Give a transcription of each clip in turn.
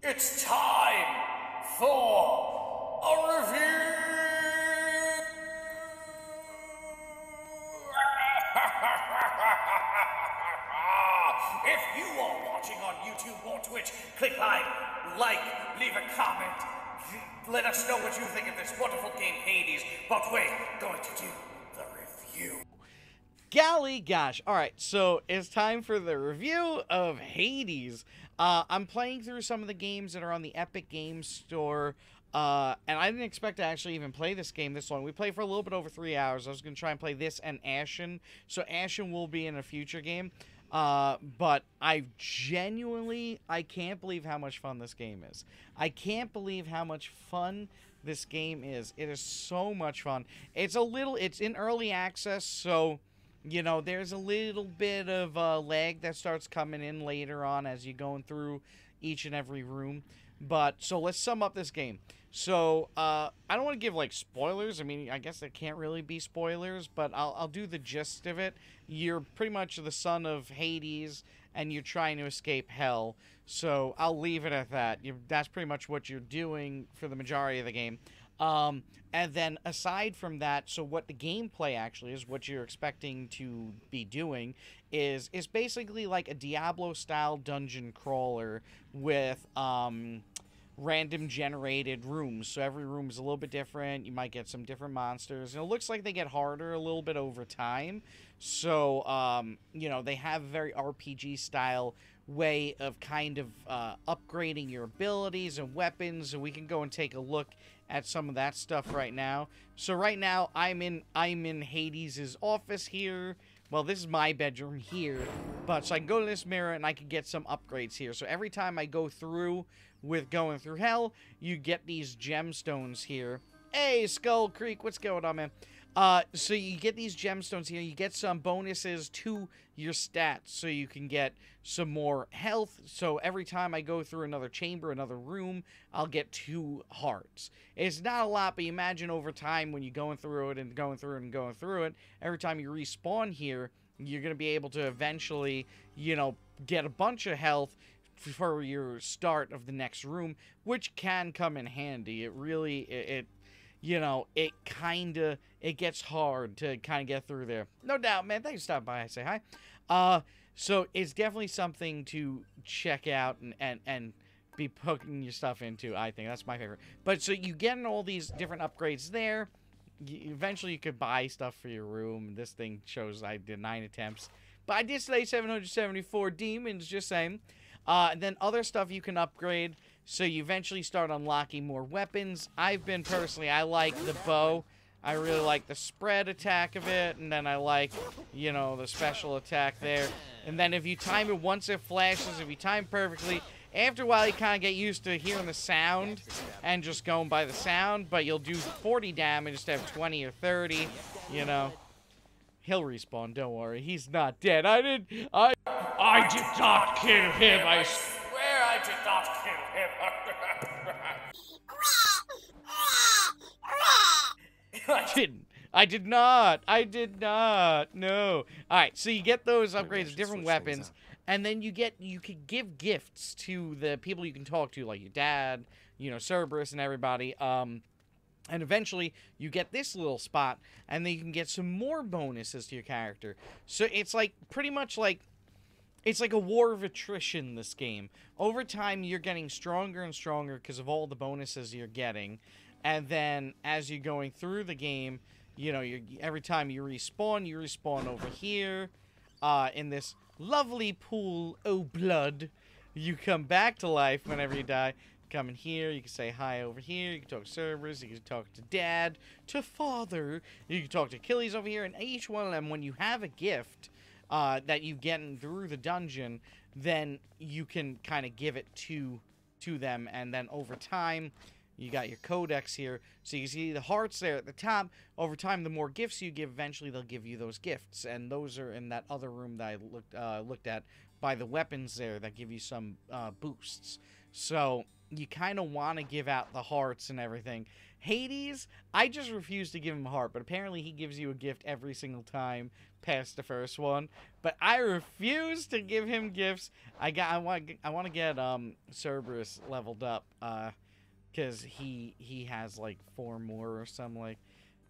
It's time for a review! If you are watching on YouTube or Twitch, click like, leave a comment. Let us know what you think of this wonderful game, Hades. But we're going to do the review. Golly gosh. Alright, so it's time for the review of Hades. I'm playing through some of the games that are on the Epic Games Store, and I didn't expect to actually even play this game this long. We played for a little bit over 3 hours. I was going to try and play this and Ashen, so Ashen will be in a future game. But I can't believe how much fun this game is. I can't believe how much fun this game is. It is so much fun. It's in early access, so... you know, there's a little bit of lag that starts coming in later on as you're going through each and every room. But, so let's sum up this game. So, I don't want to give, like, spoilers. I mean, I guess there can't really be spoilers, but I'll do the gist of it. You're pretty much the son of Hades, and you're trying to escape hell. So, I'll leave it at that. That's pretty much what you're doing for the majority of the game. And then aside from that, so what the gameplay actually is, what you're expecting to be doing is basically like a Diablo-style dungeon crawler with, random generated rooms. So every room is a little bit different. You might get some different monsters. And it looks like they get harder a little bit over time. So, you know, they have a very RPG-style way of kind of upgrading your abilities and weapons. And we can go and take a look at some of that stuff right now. So right now, I'm in Hades' office here. Well, this is my bedroom here. But so I can go to this mirror and I can get some upgrades here. So every time I go through with going through hell, you get these gemstones here. Hey, Skull Creek, what's going on, man? So you get these gemstones here. You get some bonuses to your stats, so you can get some more health. So every time I go through another chamber, another room, I'll get 2 hearts. It's not a lot, but you imagine over time when you're going through it and going through it and going through it, every time you respawn here, you're going to be able to eventually, you know, get a bunch of health for your start of the next room, which can come in handy. It really, you know, it gets hard to kind of get through there. No doubt, man. Thanks for stopping by. I say hi. So it's definitely something to check out and be poking your stuff into, I think. That's my favorite. But so you get all these different upgrades there. Eventually you could buy stuff for your room. This thing shows I did 9 attempts. But I did slay 774 demons, just saying. And then other stuff you can upgrade, so you eventually start unlocking more weapons. I like the bow. I really like the spread attack of it, and then I like, you know, the special attack there. And then if you time it, once it flashes, if you time perfectly, after a while you kind of get used to hearing the sound and just going by the sound, but you'll do 40 damage instead of 20 or 30, you know. He'll respawn, don't worry. He's not dead. I did not kill him. I swear I did not kill him. I didn't. I did not. No. Alright, so you get those upgrades, different weapons, and then you could give gifts to the people you can talk to, like your dad, you know, Cerberus and everybody. And eventually, you get this little spot, and then you can get some more bonuses to your character. So it's like, pretty much like, it's like a war of attrition, this game. Over time, you're getting stronger and stronger because of all the bonuses you're getting. And then, as you're going through the game, you know, every time you respawn over here, in this lovely pool of blood. You come back to life whenever you die. Come in here, you can say hi over here, you can talk to servers, you can talk to dad, to father, you can talk to Achilles over here, and each one of them, when you have a gift that you get through the dungeon, then you can kind of give it to them, and then over time, you got your codex here, so you see the hearts there at the top. Over time, the more gifts you give, eventually they'll give you those gifts, and those are in that other room that I looked at by the weapons there that give you some boosts. So you kind of want to give out the hearts and everything. Hades, I just refuse to give him a heart, but apparently he gives you a gift every single time past the first one. But I refuse to give him gifts. I want to get Cerberus leveled up, because he has like 4 more or something, like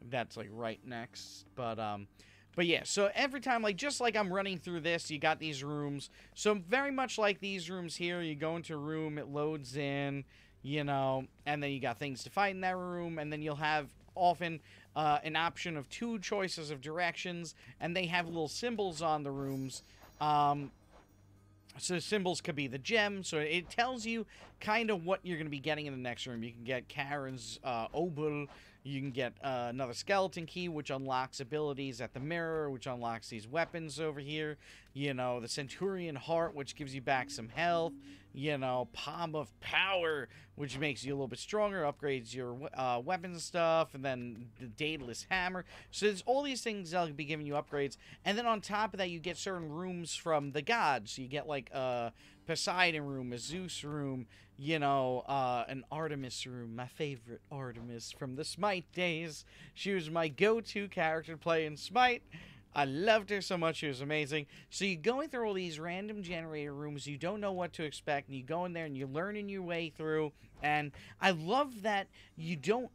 that's like right next. But yeah, so every time, like, just like I'm running through this, you got these rooms. So very much like these rooms here, you go into a room, it loads in, you know, and then you got things to fight in that room, and then you'll have often an option of 2 choices of directions, and they have little symbols on the rooms. So symbols could be the gem, so it tells you kind of what you're going to be getting in the next room. You can get Karen's Obel, you can get another skeleton key, which unlocks abilities at the mirror, which unlocks these weapons over here. You know, the Centurion Heart, which gives you back some health. You know, Palm of Power, which makes you a little bit stronger, upgrades your weapons stuff, and then the Daedalus Hammer. So there's all these things that'll be giving you upgrades. And then on top of that, you get certain rooms from the gods. So you get like a Poseidon room, a Zeus room, you know, an Artemis room, my favorite Artemis from the Smite days. She was my go-to character to play in Smite. I loved her so much. She was amazing. So you're going through all these random generator rooms. You don't know what to expect. And you go in there and you're learning your way through. And I love that you don't...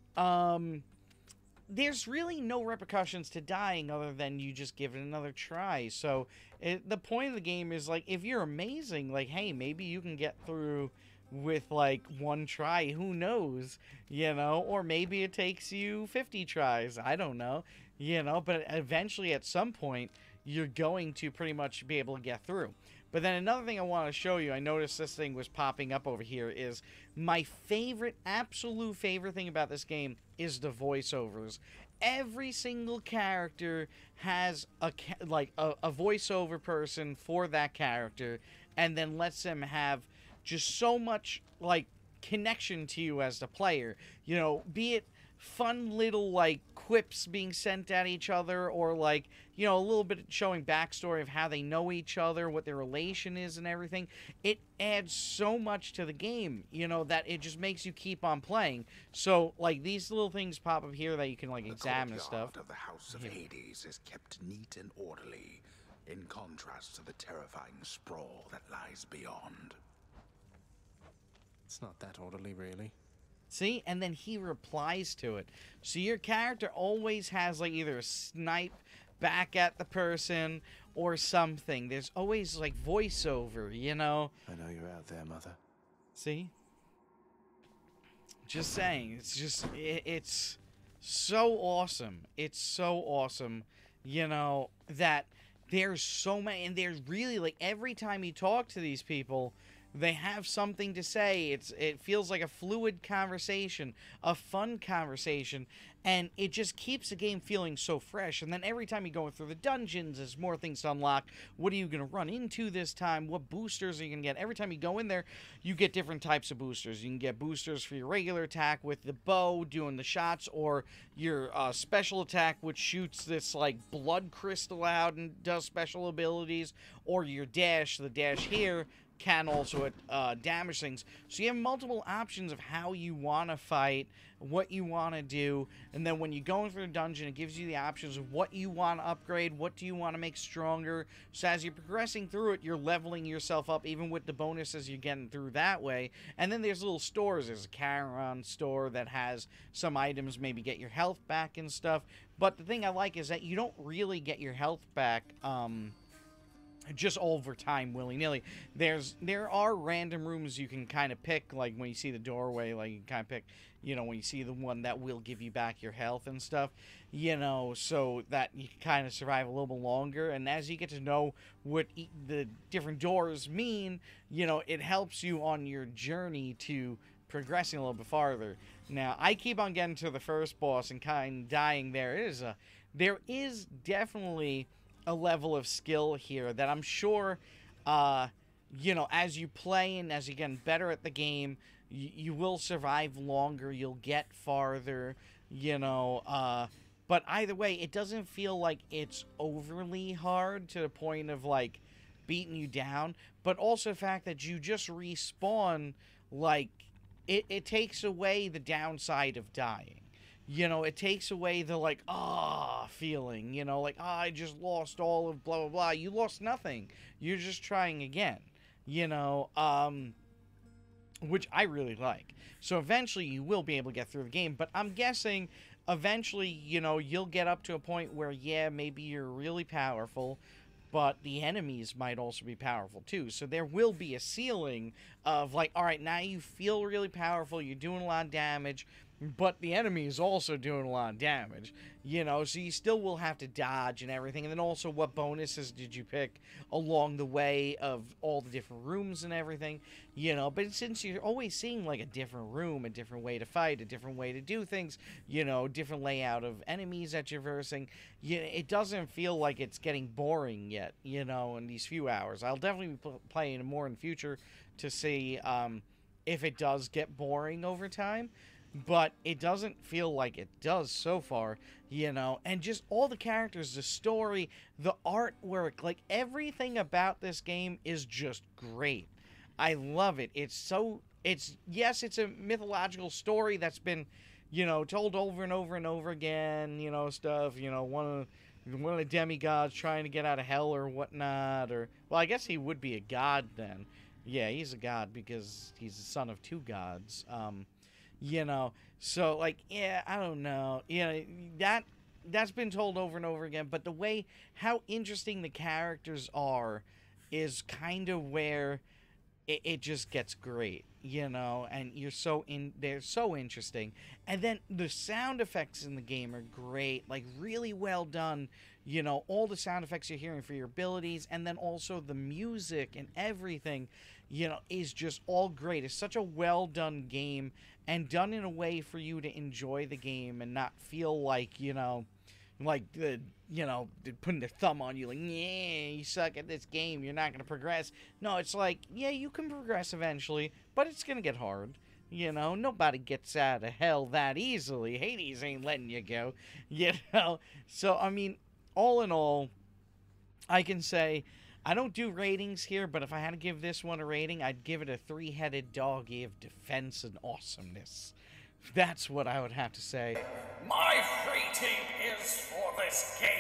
there's really no repercussions to dying other than you just give it another try. So the point of the game is, like, if you're amazing, like, hey, maybe you can get through with, like, 1 try. Who knows? You know? Or maybe it takes you 50 tries. I don't know. You know, but eventually at some point, you're going to pretty much be able to get through. But then another thing I want to show you, I noticed this thing was popping up over here, is my favorite, absolute favorite thing about this game is the voiceovers. Every single character has a voiceover person for that character, and then lets them have just so much, like, connection to you as the player. You know, be it fun little, like, quips being sent at each other, or, like, you know, a little bit showing backstory of how they know each other, what their relation is and everything. It adds so much to the game, you know, that it just makes you keep on playing. So, like, these little things pop up here that you can, like, examine and stuff. The courtyard of the House of Hades is kept neat and orderly, in contrast to the terrifying sprawl that lies beyond. It's not that orderly, really. See? And then he replies to it. So your character always has, like, either a snipe back at the person or something. There's always, like, voiceover, you know? I know you're out there, Mother. See? Just saying. It's just... It's so awesome. It's so awesome, you know, that there's so many... And there's really, like, every time you talk to these people... They have something to say. It feels like a fluid conversation, a fun conversation, and it just keeps the game feeling so fresh. And then every time you go through the dungeons, there's more things to unlock. What are you going to run into this time? What boosters are you going to get? Every time you go in there, you get different types of boosters. You can get boosters for your regular attack with the bow, doing the shots, or your special attack, which shoots this, like, blood crystal out and does special abilities, or your dash, the dash here, can also damage things. So you have multiple options of how you want to fight, what you want to do, and then when you go through the dungeon, it gives you the options of what you want to upgrade, what do you want to make stronger. So as you're progressing through it, you're leveling yourself up, even with the bonuses you're getting through that way. And then there's little stores. There's a Charon store that has some items, maybe get your health back and stuff. But the thing I like is that you don't really get your health back, just over time, willy-nilly. There are random rooms you can kind of pick, like when you see the doorway, like you kind of pick, you know, when you see the one that will give you back your health and stuff, you know, so that you can kind of survive a little bit longer. And as you get to know what the different doors mean, you know, it helps you on your journey to progressing a little bit farther. Now, I keep on getting to the first boss and kind of dying there. There is definitely a level of skill here that I'm sure, you know, as you play and as you get better at the game, you will survive longer, you'll get farther, you know, but either way, it doesn't feel like it's overly hard to the point of, like, beating you down, but also the fact that you just respawn, like, it takes away the downside of dying. You know, it takes away the like, feeling, you know, like, I just lost all of blah, blah, blah. You lost nothing. You're just trying again, you know, which I really like. So eventually you will be able to get through the game, but I'm guessing eventually, you know, you'll get up to a point where, yeah, maybe you're really powerful, but the enemies might also be powerful too. So there will be a ceiling of like, all right, now you feel really powerful, you're doing a lot of damage, but the enemy is also doing a lot of damage, you know, so you still will have to dodge and everything. And then also, what bonuses did you pick along the way of all the different rooms and everything, you know. But since you're always seeing like a different room, a different way to fight, a different way to do things, you know, different layout of enemies that you're versing, it doesn't feel like it's getting boring yet, you know, in these few hours. I'll definitely be playing more in the future to see if it does get boring over time. But it doesn't feel like it does so far, you know. And just all the characters, the story, the artwork, like everything about this game is just great. I love it. Yes, it's a mythological story that's been, you know, told over and over and over again, you know, stuff, you know, one of the demigods trying to get out of hell or whatnot, or, well, I guess he would be a god then. Yeah, he's a god because he's the son of two gods. You know, so like, yeah, I don't know, you know, that's been told over and over again, but the way how interesting the characters are is kind of where it just gets great, you know. And they're so interesting. And then the sound effects in the game are great, like really well done, you know, all the sound effects you're hearing for your abilities, and then also the music and everything, you know, is just all great. It's such a well done game, and done in a way for you to enjoy the game and not feel like, you know, like putting their thumb on you, like, yeah, you suck at this game, you're not gonna progress. No, it's like, yeah, you can progress eventually, but it's gonna get hard. You know, nobody gets out of hell that easily. Hades ain't letting you go. You know, so I mean, all in all, I can say I don't do ratings here, but if I had to give this one a rating, I'd give it a three-headed doggy of defense and awesomeness. That's what I would have to say. My rating is for this game.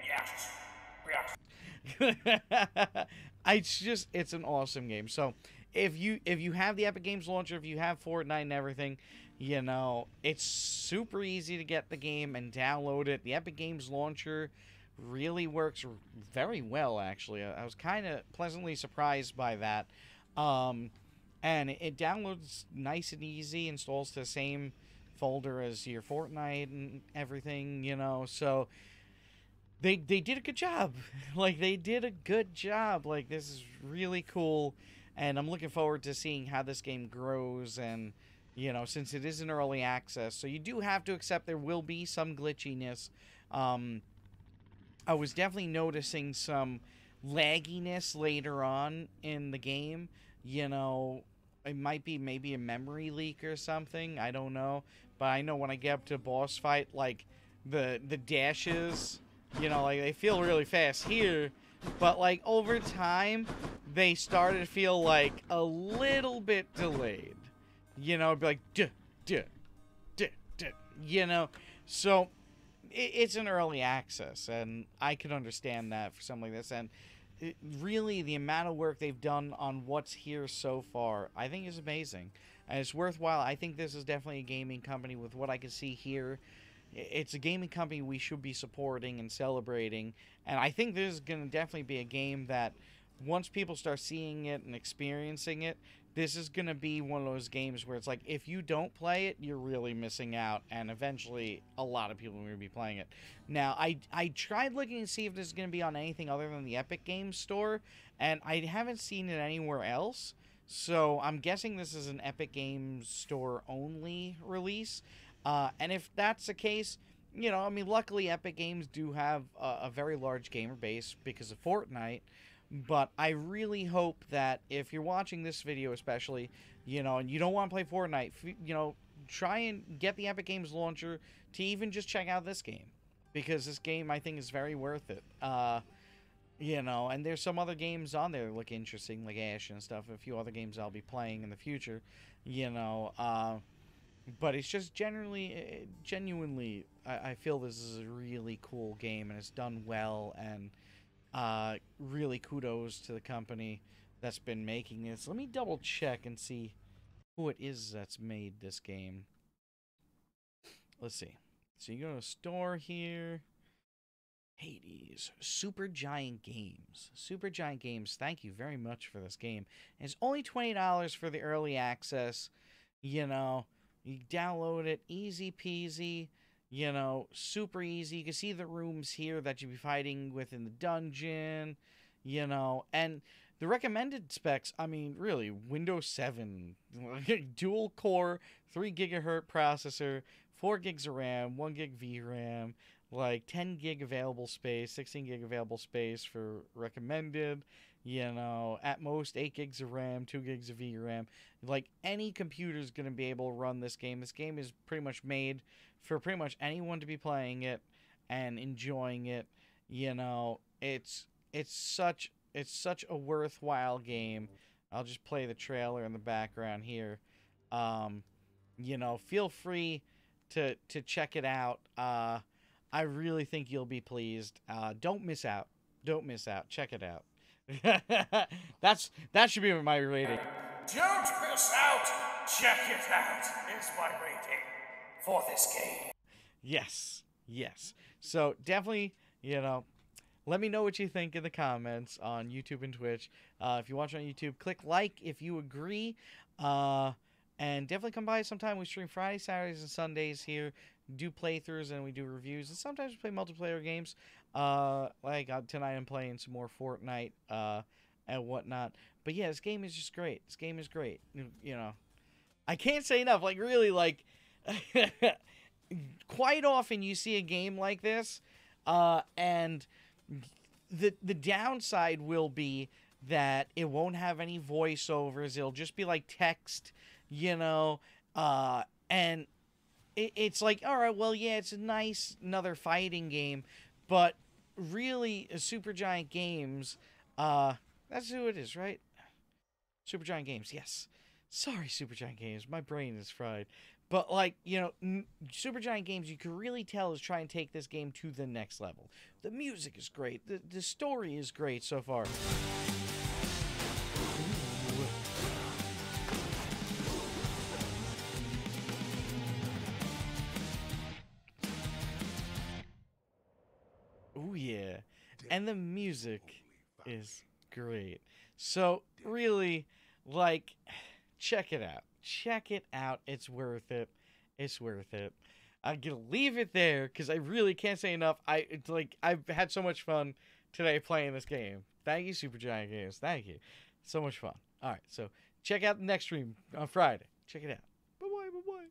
Yes. It's an awesome game. So if you have the Epic Games launcher, if you have Fortnite and everything, you know, it's super easy to get the game and download it. The Epic Games launcher really works very well, actually. I was kind of pleasantly surprised by that. And it downloads nice and easy, installs to the same folder as your Fortnite and everything, you know. So they did a good job. Like, they did a good job. Like, this is really cool, and I'm looking forward to seeing how this game grows. And, you know, since it is in early access, so you do have to accept there will be some glitchiness. I was definitely noticing some lagginess later on in the game. You know, it might be maybe a memory leak or something. I don't know. But I know when I get up to a boss fight, like, the dashes, you know, like, they feel really fast here. But, like, over time, they started to feel, like, a little bit delayed. You know, it'd be like, duh, duh, duh, duh, you know. So it's an early access, and I can understand that for something like this. And really, the amount of work they've done on what's here so far, I think is amazing. And it's worthwhile. I think this is definitely a gaming company with what I can see here. It's a gaming company we should be supporting and celebrating. And I think this is going to definitely be a game that once people start seeing it and experiencing it, this is going to be one of those games where it's like, if you don't play it, you're really missing out, and eventually a lot of people are going to be playing it. Now, I tried looking to see if this is going to be on anything other than the Epic Games Store, and I haven't seen it anywhere else, so I'm guessing this is an Epic Games Store only release. And if that's the case, you know, I mean, luckily Epic Games do have a very large gamer base because of Fortnite. But I really hope that if you're watching this video especially, you know, and you don't want to play Fortnite, you know, try and get the Epic Games launcher to even just check out this game. Because this game, I think, is very worth it. You know, and there's some other games on there that look interesting, like Ash and stuff. A few other games I'll be playing in the future, you know. But it's just genuinely, I feel this is a really cool game and it's done well. And really kudos to the company that's been making this. Let me double check and see who it is that's made this game. Let's see. So you go to a store here. Hades, Supergiant Games. Supergiant Games, thank you very much for this game. And it's only $20 for the early access. You know, you download it, easy peasy. You know, super easy. You can see the rooms here that you'll be fighting with in the dungeon. You know, and the recommended specs, I mean, really, Windows 7, dual core, 3 gigahertz processor, 4 gigs of RAM, 1 gig VRAM, like 10 gig available space, 16 gig available space for recommended, you know, at most 8 gigs of RAM, 2 gigs of VRAM. Like, any computer's going to be able to run this game. This game is pretty much made for pretty much anyone to be playing it and enjoying it. You know, it's such a worthwhile game. I'll just play the trailer in the background here. You know, feel free to check it out. I really think you'll be pleased. Don't miss out. Don't miss out. Check it out. That should be my rating. Don't miss out. Check it out. Is my rating for this game. Yes. Yes. So definitely, you know, let me know what you think in the comments on YouTube and Twitch. If you watch on YouTube, click like if you agree. And definitely come by sometime. We stream Fridays, Saturdays, and Sundays here. Do playthroughs and we do reviews. And sometimes we play multiplayer games. Tonight I'm playing some more Fortnite and whatnot. But yeah, this game is just great. This game is great. You know, I can't say enough. Like, really, like, quite often you see a game like this, and the downside will be that it won't have any voiceovers. It'll just be like text, you know, and it's like, all right, well, yeah, it's a nice another fighting game, but really, Supergiant Games, that's who it is, right? Supergiant Games, yes. Sorry, Supergiant Games, my brain is fried. But, like, you know, Supergiant Games, you can really tell is trying to take this game to the next level. The music is great. The story is great so far. Ooh, yeah. And the music is great. So, really, like, check it out. Check it out. It's worth it. It's worth it. I'm gonna leave it there because I really can't say enough. I've had so much fun today playing this game. Thank you, Supergiant Games. Thank you. So much fun. All right, so check out the next stream on Friday. Check it out. Bye bye. Bye bye.